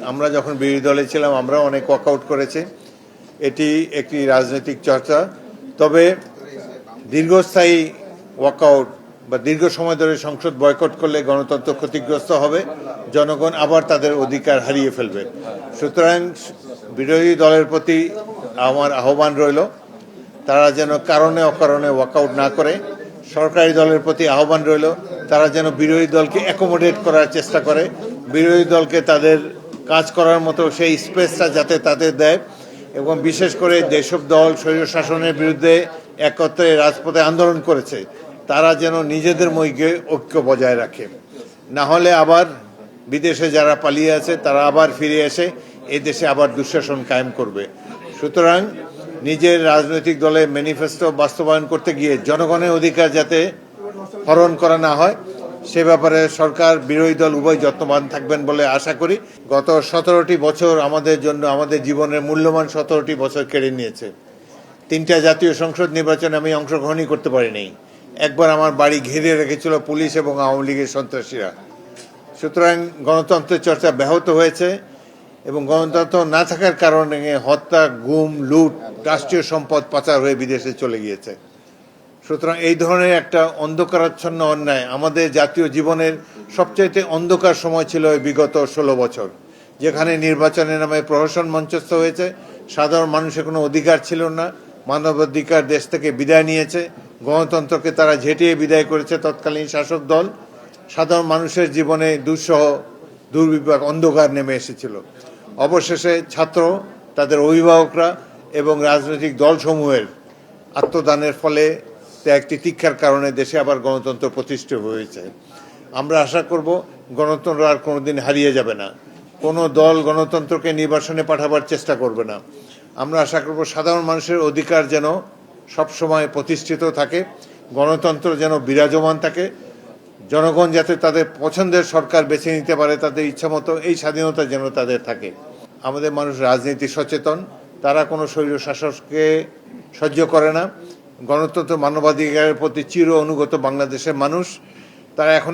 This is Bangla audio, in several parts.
আমরা যখন বিরোধী দলে ছিলাম আমরা অনেক ওয়াকআউট করেছি। এটি একটি রাজনৈতিক চর্চা, তবে দীর্ঘস্থায়ী ওয়াকআউট বা দীর্ঘ সময় ধরে সংসদ বয়কট করলে গণতন্ত্র ক্ষতিগ্রস্ত হবে, জনগণ আবার তাদের অধিকার হারিয়ে ফেলবে। সুতরাং বিরোধী দলের প্রতি আমার আহ্বান রইল, তারা যেন কারণে অকারণে ওয়াকআউট না করে। সরকারি দলের প্রতি আহ্বান রইল, তারা যেন বিরোধী দলকে অ্যাকোমোডেট করার চেষ্টা করে, বিরোধী দলকে তাদের কাজ করার মতো সেই স্পেসটা যাতে তাদের দেয়, এবং বিশেষ করে যেসব দল স্বৈরশাসনের বিরুদ্ধে একত্রে রাজপথে আন্দোলন করেছে তারা যেন নিজেদের মধ্যে ঐক্য বজায় রাখে। না হলে আবার বিদেশে যারা পালিয়ে আছে তারা আবার ফিরে এসে এই দেশে আবার দুঃশাসন কায়েম করবে। সুতরাং নিজের রাজনৈতিক দলে ম্যানিফেস্টো বাস্তবায়ন করতে গিয়ে জনগণের অধিকার যাতে হরণ করা না হয় সে ব্যাপারে সরকার বিরোধী দল উভয় যত্নবান থাকবেন বলে আশা করি। গত 17টি বছর আমাদের জন্য, আমাদের জীবনের মূল্যবান 17টি বছর কেড়ে নিয়েছে। 3টা জাতীয় সংসদ নির্বাচনে আমি অংশগ্রহণই করতে পারিনি। একবার আমার বাড়ি ঘিরে রেখেছিল পুলিশ এবং আওয়ামী লীগের সন্ত্রাসীরা। সুতরাং গণতন্ত্রের চর্চা ব্যাহত হয়েছে এবং গণতন্ত্র না থাকার কারণে হত্যা, গুম, লুট, রাষ্ট্রীয় সম্পদ পাচার হয়ে বিদেশে চলে গিয়েছে। সুতরাং এই ধরনের একটা অন্ধকারাচ্ছন্ন অন্যায় আমাদের জাতীয় জীবনের সবচাইতে অন্ধকার সময় ছিল বিগত 16 বছর, যেখানে নির্বাচনের নামে প্রহসন মঞ্চস্থ হয়েছে, সাধারণ মানুষের কোনো অধিকার ছিল না, মানবাধিকার দেশ থেকে বিদায় নিয়েছে, গণতন্ত্রকে তারা ঝেঁটিয়ে বিদায় করেছে তৎকালীন শাসক দল। সাধারণ মানুষের জীবনে দুঃসহ দুর্বিপাক অন্ধকার নেমে এসেছিল। অবশেষে ছাত্র, তাদের অভিভাবকরা এবং রাজনৈতিক দলসমূহের আত্মদানের ফলে একটি তীক্ষার কারণে দেশে আবার গণতন্ত্র প্রতিষ্ঠিত হয়েছে। আমরা আশা করব গণতন্ত্র আর কোনোদিন হারিয়ে যাবে না, কোনো দল গণতন্ত্রকে নির্বাসনে পাঠাবার চেষ্টা করবে না। আমরা আশা করব সাধারণ মানুষের অধিকার যেন সবসময় প্রতিষ্ঠিত থাকে, গণতন্ত্র যেন বিরাজমান থাকে, জনগণ যাতে তাদের পছন্দের সরকার বেছে নিতে পারে তাদের ইচ্ছামতো, এই স্বাধীনতা যেন তাদের থাকে। আমাদের মানুষ রাজনীতি সচেতন, তারা কোনো স্বৈর শাসককে সহ্য করে না। গণতন্ত্র, মানবাধিকারের প্রতি চির অনুগত বাংলাদেশের মানুষ, তারা এখন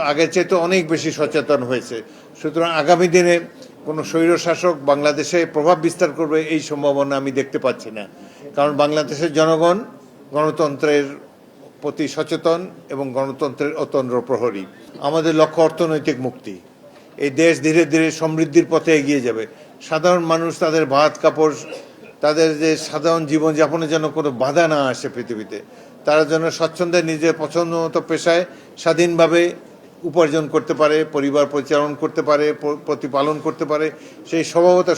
আগের চাইতে অনেক বেশি সচেতন হয়েছে। সুতরাং আগামী দিনে কোনো স্বৈর শাসক বাংলাদেশে প্রভাব বিস্তার করবে এই সম্ভাবনা আমি দেখতে পাচ্ছি না, কারণ বাংলাদেশের জনগণ গণতন্ত্রের প্রতি সচেতন এবং গণতন্ত্রের অতন্দ্র প্রহরী। আমাদের লক্ষ্য অর্থনৈতিক মুক্তি। এই দেশ ধীরে ধীরে সমৃদ্ধির পথে এগিয়ে যাবে। সাধারণ মানুষ তাদের ভাত কাপড়, তাদের যে সাধারণ জীবনযাপনের জন্য কোনো বাধা না আসে পৃথিবীতে, তারা যেন স্বচ্ছন্দে নিজের পছন্দ মতো পেশায় স্বাধীনভাবে উপার্জন করতে পারে, পরিবার পরিচালনা করতে পারে, প্রতিপালন করতে পারে, সেই স্বভাবতা